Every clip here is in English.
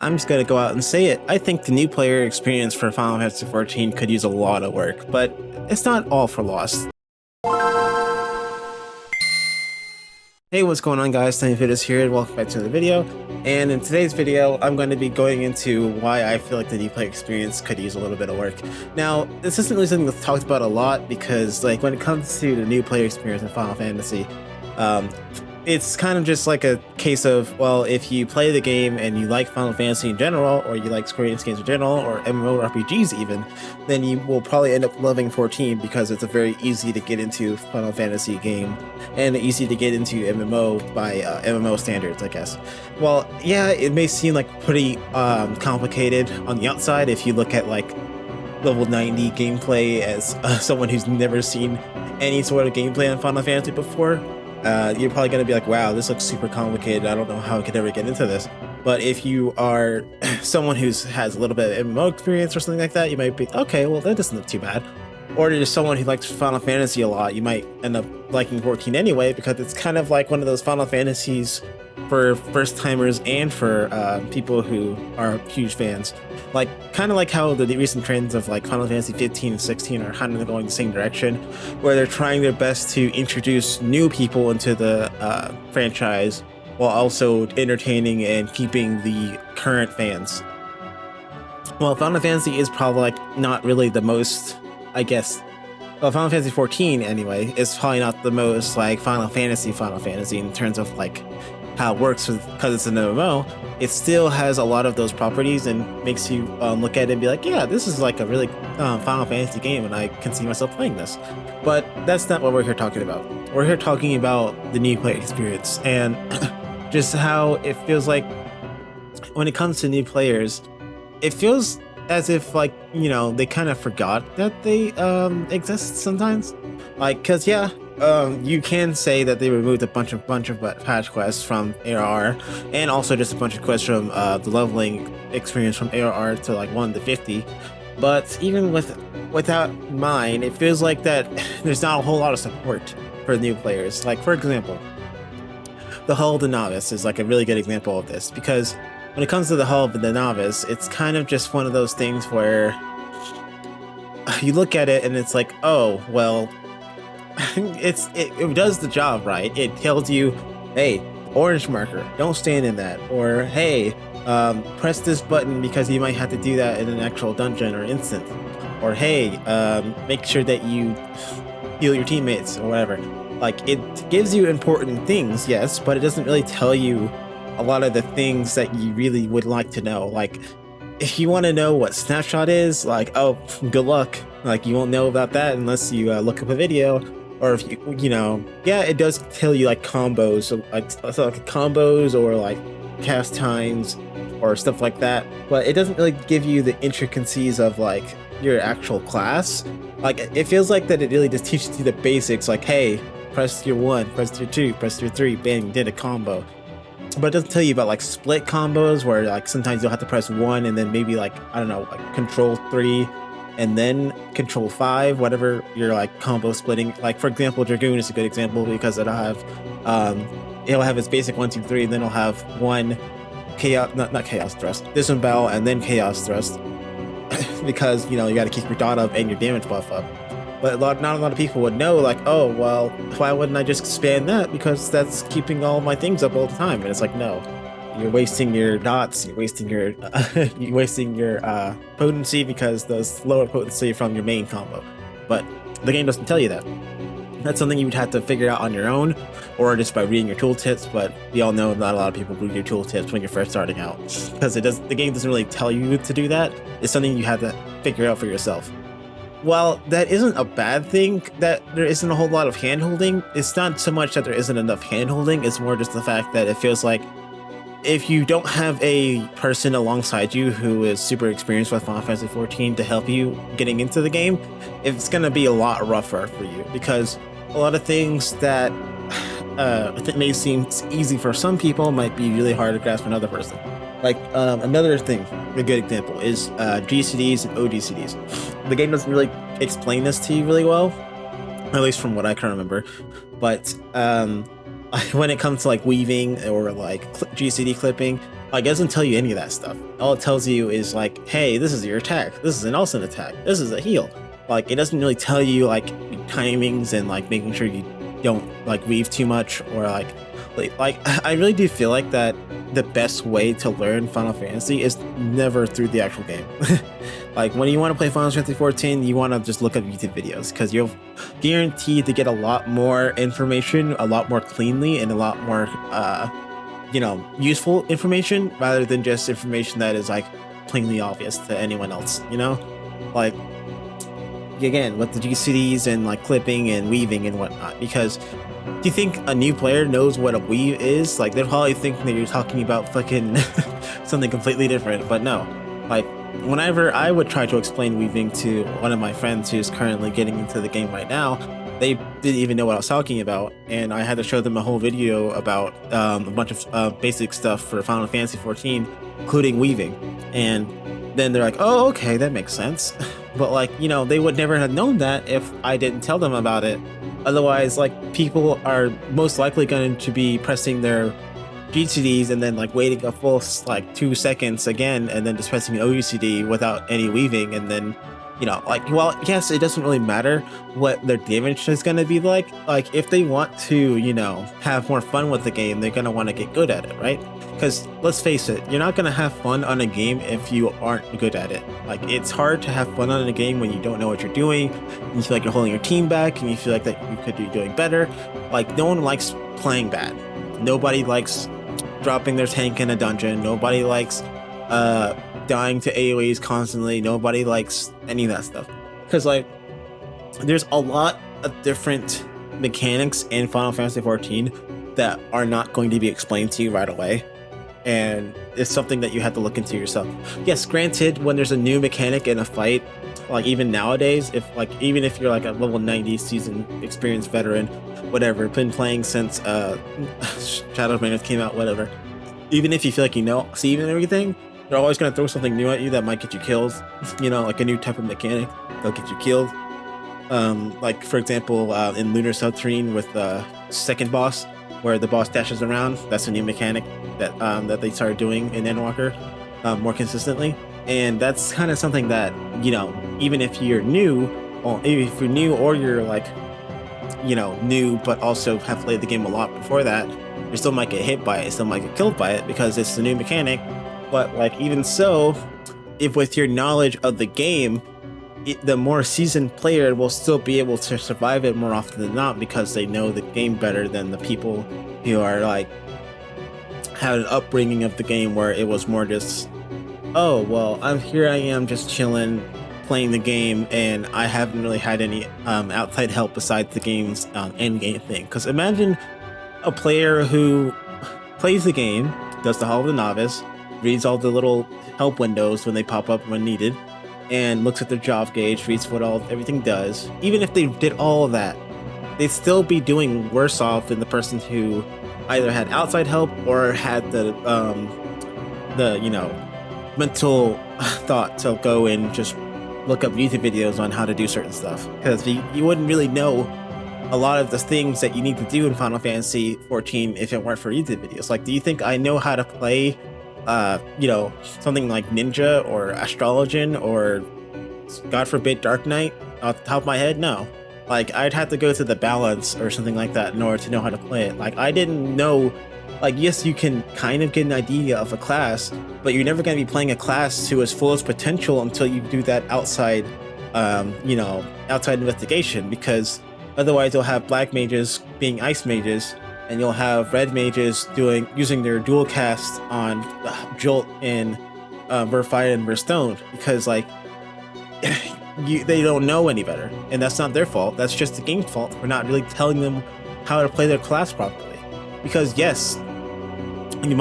I'm just gonna go out and say it. I think the new player experience for Final Fantasy XIV could use a lot of work, but it's not all for lost. Hey, what's going on, guys? SnivyPootis here, and welcome back to the video. And in today's video, I'm going to be going into why I feel like the new player experience could use a little bit of work. Now, this isn't really something that's talked about a lot because, like, when it comes to the new player experience in Final Fantasy, it's kind of just like a case of, well, if you play the game and you like Final Fantasy in general, or you like Square Enix games in general, or MMORPGs even, then you will probably end up loving 14 because it's a very easy to get into Final Fantasy game and easy to get into MMO by MMO standards, I guess. Well, yeah, it may seem like pretty complicated on the outside if you look at like level 90 gameplay as someone who's never seen any sort of gameplay on Final Fantasy before. You're probably going to be like, wow, this looks super complicated. I don't know how I could ever get into this. But if you are someone who has a little bit of MMO experience or something like that, you might be, okay, well, that doesn't look too bad. Or you're someone who likes Final Fantasy a lot, you might end up liking 14 anyway, because it's kind of like one of those Final Fantasies for first-timers and for people who are huge fans. Like, kind of like how the recent trends of like Final Fantasy 15 and 16 are kind of going the same direction, where they're trying their best to introduce new people into the franchise while also entertaining and keeping the current fans. Well, Final Fantasy is probably like not really the most, I guess, well, Final Fantasy 14 anyway is probably not the most like Final Fantasy in terms of like how it works because it's an MMO. It still has a lot of those properties and makes you look at it and be like, yeah, this is like a really Final Fantasy game and I can see myself playing this. But that's not what we're here talking about. We're here talking about the new player experience and just how it feels like when it comes to new players, it feels as if, like, you know, they kind of forgot that they exist sometimes. Like, because yeah, you can say that they removed a bunch of patch quests from ARR, and also just a bunch of quests from the leveling experience from ARR to like 1 to 50. But even without mine, it feels like that there's not a whole lot of support for new players. Like, for example, the Hall of the Novice is like a really good example of this, because when it comes to the Hall of the Novice, it's kind of just one of those things where you look at it and it's like, oh, well, it does the job right. It tells you, hey, orange marker, don't stand in that, or hey, press this button because you might have to do that in an actual dungeon or instant, or hey, make sure that you heal your teammates or whatever. Like, it gives you important things, yes, but it doesn't really tell you a lot of the things that you really would like to know. Like, if you want to know what snapshot is, like, oh, good luck. Like, you won't know about that unless you look up a video. Or if you know, yeah, it does tell you like combos, like combos or like cast times or stuff like that. But it doesn't really give you the intricacies of like your actual class. Like, it feels like that it really just teaches you the basics. Like, hey, press your 1, press your 2, press your 3, bam, you did a combo. But it doesn't tell you about like split combos where like sometimes you'll have to press 1 and then maybe like, I don't know, like control 3 and then control 5, whatever you're like combo splitting. Like, for example, Dragoon is a good example because it'll have its basic 1, 2, 3, and then it'll have one chaos, not chaos thrust, disembowel, and then chaos thrust because, you know, you got to keep your dot up and your damage buff up. But not a lot of people would know, like, oh, well, why wouldn't I just expand that? Because that's keeping all my things up all the time. And it's like, no, you're wasting your dots, you're wasting your potency because those lower potency from your main combo. But the game doesn't tell you that. That's something you would have to figure out on your own, or just by reading your tooltips. But we all know not a lot of people read your tooltips when you're first starting out, because the game doesn't really tell you to do that. It's something you have to figure out for yourself. While that isn't a bad thing that there isn't a whole lot of hand-holding, it's not so much that there isn't enough hand-holding, it's more just the fact that it feels like if you don't have a person alongside you who is super experienced with Final Fantasy XIV to help you getting into the game, it's going to be a lot rougher for you, because a lot of things that I think may seem easy for some people might be really hard to grasp for another person. Like, another thing, a good example, is GCDs and ODCDs. The game doesn't really explain this to you really well, at least from what I can remember. But when it comes to like weaving or like GCD clipping, Like, it doesn't tell you any of that stuff. All it tells you is like, hey, this is your attack. This is an Elson attack. This is a heal. Like, it doesn't really tell you like timings and like making sure you don't like weave too much, or like I really do feel like that the best way to learn Final Fantasy is never through the actual game. Like, when you want to play Final Fantasy 14, you want to just look up YouTube videos, because you're guaranteed to get a lot more information, a lot more cleanly, and a lot more you know, useful information, rather than just information that is like plainly obvious to anyone else, you know? Like, again, with the GCDs and like clipping and weaving and whatnot, because do you think a new player knows what a weave is? Like, they're probably thinking that you're talking about fucking something completely different, but no. Like, whenever I would try to explain weaving to one of my friends who's currently getting into the game right now, they didn't even know what I was talking about, and I had to show them a whole video about a bunch of basic stuff for Final Fantasy 14, including weaving. And then they're like, oh, okay, that makes sense. But like, you know, they would never have known that if I didn't tell them about it. Otherwise, like, people are most likely going to be pressing their GCDs and then like waiting a full like 2 seconds again, and then just pressing an OUCD without any weaving, and then, you know, like, well, yes, it doesn't really matter what their damage is going to be like. Like, if they want to, you know, have more fun with the game, they're going to want to get good at it, right? Because let's face it, you're not going to have fun on a game if you aren't good at it. Like, it's hard to have fun on a game when you don't know what you're doing, and you feel like you're holding your team back, and you feel like that you could be doing better. Like, no one likes playing bad. Nobody likes dropping their tank in a dungeon. Nobody likes dying to AoEs constantly. Nobody likes any of that stuff, because like, there's a lot of different mechanics in Final Fantasy 14 that are not going to be explained to you right away, and it's something that you have to look into yourself. Yes, granted, when there's a new mechanic in a fight, like even nowadays, if like, even if you're like a level 90 seasoned experienced veteran, whatever, been playing since Shadow of Magnus came out, whatever, even if you feel like you know Steve and everything, they're always going to throw something new at you that might get you killed. You know, like a new type of mechanic that'll get you killed. Like, for example, in Lunar Subterrane with the second boss, where the boss dashes around, that's a new mechanic that that they started doing in Endwalker more consistently. And that's kind of something that, you know, even if you're new, or if you're new, or you're like, you know, new but also have played the game a lot before that, you still might get hit by it, still might get killed by it, because it's a new mechanic. But like, even so, if with your knowledge of the game, the more seasoned player will still be able to survive it more often than not, because they know the game better than the people who are like, had an upbringing of the game where it was more just, oh, well, I am just chilling, playing the game, and I haven't really had any outside help besides the game's end game thing. Because imagine a player who plays the game, does the Hall of the Novice, reads all the little help windows when they pop up when needed, and looks at their job gauge, reads what everything does. Even if they did all of that, they'd still be doing worse off than the person who either had outside help or had the you know, mental thought to go and just look up YouTube videos on how to do certain stuff, because you wouldn't really know a lot of the things that you need to do in Final Fantasy 14 if it weren't for YouTube videos. Like, do you think I know how to play you know, something like Ninja or Astrologian or, God forbid, Dark Knight off the top of my head? No. Like, I'd have to go to the balance or something like that in order to know how to play it. Like, I didn't know, like, yes, you can kind of get an idea of a class, but you're never going to be playing a class to its fullest potential until you do that outside, you know, outside investigation, because otherwise you'll have black mages being ice mages, and you'll have red mages using their dual cast on Jolt and Verfire and Verstone, because like, they don't know any better, and that's not their fault. That's just the game's fault for not really telling them how to play their class properly. Because yes,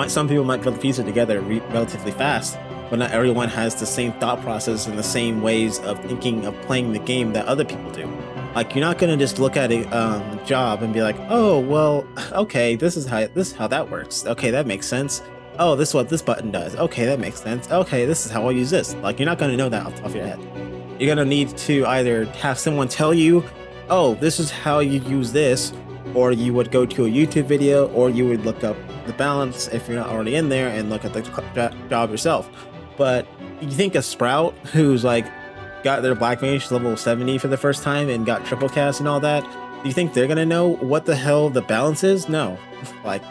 some people might be able to piece it together relatively fast, but not everyone has the same thought process and the same ways of thinking of playing the game that other people do. Like, you're not gonna just look at a job and be like, oh, well, okay, this is how that works. Okay, that makes sense. Oh, this is what this button does. Okay, that makes sense. Okay, this is how I'll use this. Like, you're not gonna know that off the top of your head. You're gonna need to either have someone tell you, oh, this is how you use this, or you would go to a YouTube video, or you would look up the balance if you're not already in there and look at the job yourself. But you think a Sprout who's like got their Black Mage level 70 for the first time and got triple cast and all that, do you think they're gonna know what the hell the balance is? No. Like,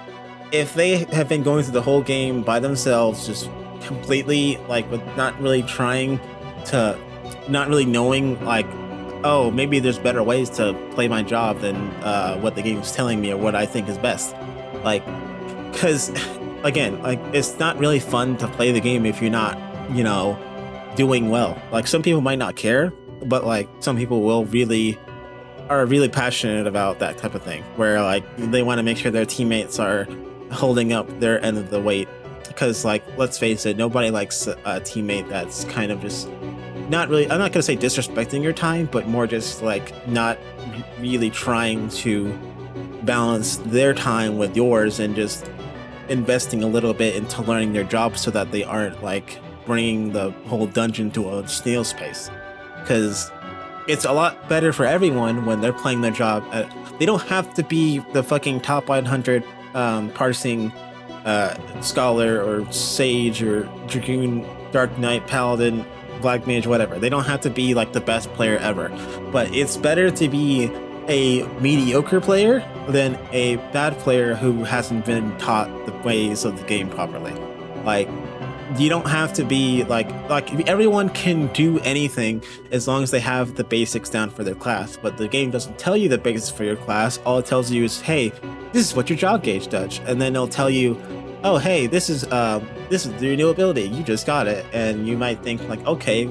if they have been going through the whole game by themselves, just completely like with not really trying to, not really knowing like, oh, maybe there's better ways to play my job than what the game is telling me or what I think is best. Like, because again, like, it's not really fun to play the game if you're not, you know, doing well. Like, some people might not care, but like some people will are really passionate about that type of thing, where like they want to make sure their teammates are holding up their end of the weight. Because like, let's face it, nobody likes a teammate that's kind of just not really, I'm not gonna say disrespecting your time, but more just like not really trying to balance their time with yours and just investing a little bit into learning their job so that they aren't like bringing the whole dungeon to a snail's pace. Because it's a lot better for everyone when they're playing their job. They don't have to be the fucking top 100 parsing scholar or sage or dragoon, dark knight, paladin, black mage, whatever. They don't have to be like the best player ever, but it's better to be a mediocre player than a bad player who hasn't been taught the ways of the game properly. Like, you don't have to be like everyone can do anything as long as they have the basics down for their class, but the game doesn't tell you the basics for your class. All it tells you is, hey, this is what your job gauge does, and then it'll tell you, oh, hey, this is your new ability, you just got it. And you might think like, okay,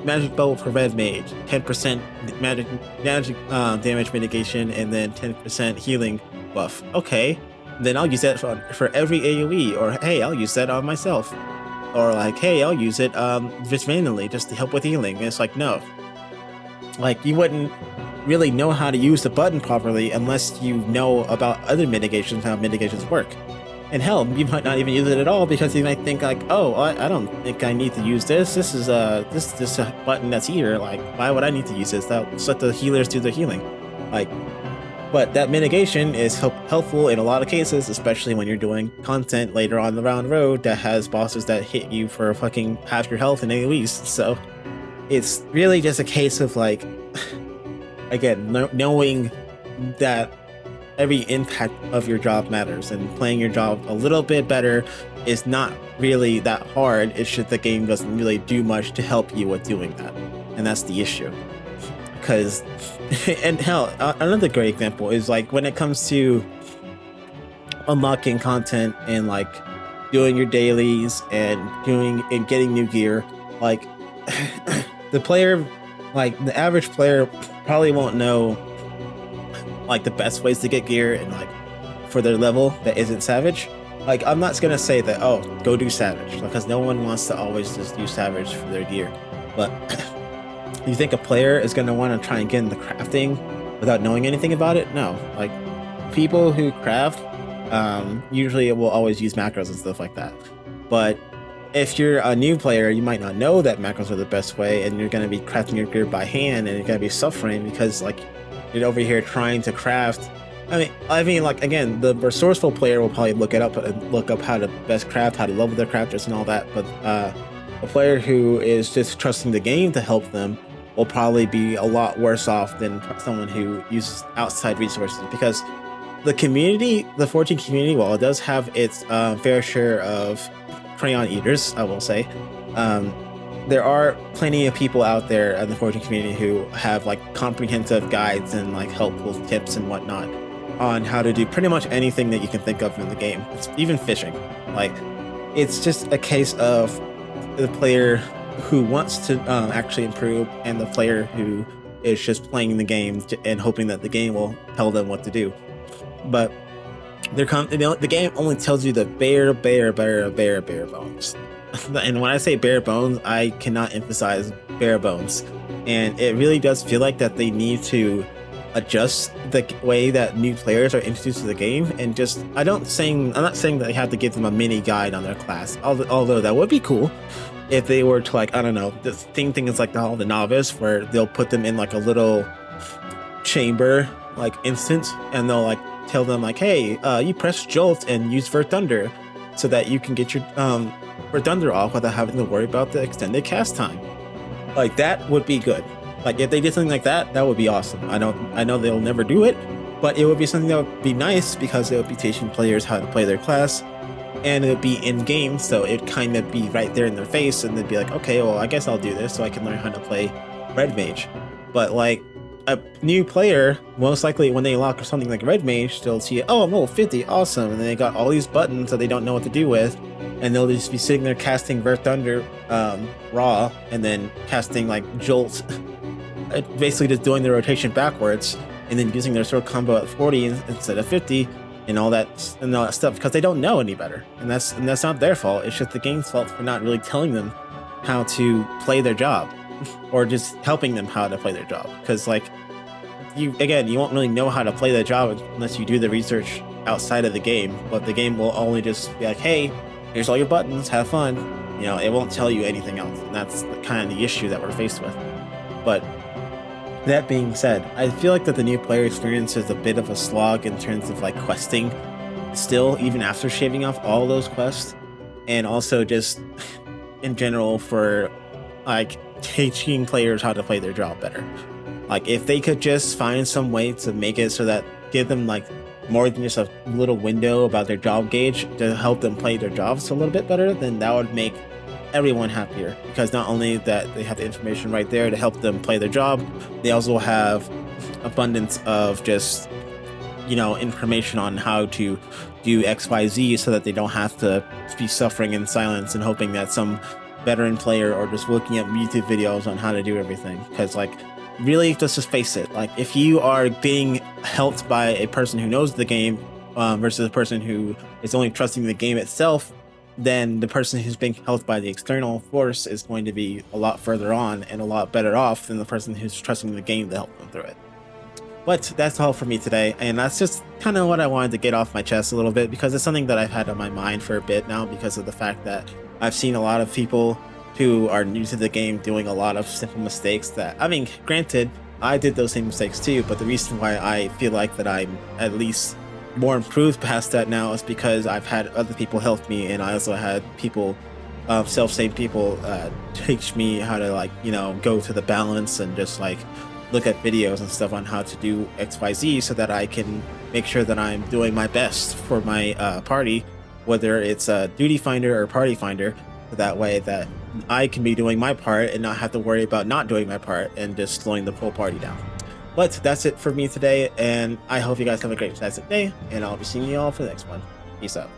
magic bubble for red mage, 10% magic damage mitigation, and then 10% healing buff. Okay, then I'll use that for every AoE, or hey, I'll use that on myself, or like, hey, I'll use it just randomly just to help with healing. And it's like, no, like, you wouldn't really know how to use the button properly unless you know about other mitigations, how mitigations work. And hell, you might not even use it at all because you might think like, oh, I don't think I need to use this. This is this button that's here. Like, why would I need to use this? Let's let the healers do the healing. Like, but that mitigation is helpful in a lot of cases, especially when you're doing content later on the road that has bosses that hit you for fucking half your health in AoEs. So it's really just a case of like, again, knowing that every impact of your job matters, and playing your job a little bit better is not really that hard. It's just the game doesn't really do much to help you with doing that, and that's the issue. Because, and hell, another great example is like when it comes to unlocking content and like doing your dailies and getting new gear. Like the player, like the average player, probably won't know like the best ways to get gear and like for their level that isn't savage. Like, I'm not gonna say that, oh, go do savage, because no one wants to always just do savage for their gear. But you think a player is gonna want to try and get into crafting without knowing anything about it? No. Like, people who craft usually will always use macros and stuff like that. But if you're a new player, you might not know that macros are the best way, and you're gonna be crafting your gear by hand, and you're gonna be suffering because like you're over here trying to craft. I mean, like, again, the resourceful player will probably look up how to best craft, how to level their crafters and all that. But a player who is just trusting the game to help them will probably be a lot worse off than someone who uses outside resources. Because the community, the 14 community, while it does have its fair share of crayon eaters, I will say, there are plenty of people out there in the 14 community who have like comprehensive guides and like helpful tips and whatnot on how to do pretty much anything that you can think of in the game. It's even fishing. Like, it's just a case of the player who wants to actually improve and the player who is just playing the game and hoping that the game will tell them what to do. But the game only tells you the bare bones. And when I say bare bones, I cannot emphasize bare bones. And it really does feel like that they need to adjust the way that new players are introduced to the game. And just, I'm not saying that they have to give them a mini guide on their class, although that would be cool if they were to, like, I don't know, the thing is like the novice, where they'll put them in like a little chamber like instant, and they'll like tell them like, hey, you press Jolt and use Vert Thunder so that you can get your Vert Thunder off without having to worry about the extended cast time. Like that would be good. Like if they did something like that, that would be awesome. I know they'll never do it, but it would be something that would be nice because it would be teaching players how to play their class, and it would be in game, so it'd kind of be right there in their face, and they'd be like, okay, well, I guess I'll do this so I can learn how to play Red Mage. But like a new player, most likely when they lock something like Red Mage, they'll see, oh, I'm level 50, awesome, and then they got all these buttons that they don't know what to do with, and they'll just be sitting there casting Vert Thunder raw, and then casting like Jolt, basically just doing the rotation backwards, and then using their sword combo at 40 instead of 50, and all that stuff, because they don't know any better, and that's not their fault. It's just the game's fault for not really telling them how to play their job, or just helping them how to play their job. Because like you won't really know how to play the job unless you do the research outside of the game. But the game will only just be like, hey, here's all your buttons, have fun. You know, it won't tell you anything else, and that's kind of the issue that we're faced with. But that being said, I feel like that the new player experience is a bit of a slog in terms of like questing still, even after shaving off all those quests, and also just in general for like teaching players how to play their job better. Like if they could just find some way to make it so that give them like more than just a little window about their job gauge to help them play their jobs a little bit better, then that would make everyone happier, because not only that they have the information right there to help them play their job, they also have abundance of just, you know, information on how to do XYZ so that they don't have to be suffering in silence and hoping that some veteran player or just looking at YouTube videos on how to do everything. Because like really, let's just face it, like if you are being helped by a person who knows the game versus a person who is only trusting the game itself, then the person who's being helped by the external force is going to be a lot further on and a lot better off than the person who's trusting the game to help them through it. But that's all for me today, and that's just kind of what I wanted to get off my chest a little bit, because it's something that I've had on my mind for a bit now, because of the fact that I've seen a lot of people who are new to the game doing a lot of simple mistakes that, I mean, granted, I did those same mistakes too, but the reason why I feel like that I'm at least more improved past that now is because I've had other people help me, and I also had people, self-same people, teach me how to, like, you know, go to the balance and just like look at videos and stuff on how to do XYZ so that I can make sure that I'm doing my best for my party, whether it's a duty finder or party finder, so that way that I can be doing my part and not have to worry about not doing my part and just slowing the whole party down. But that's it for me today, and I hope you guys have a great fantastic day, and I'll be seeing you all for the next one. Peace out.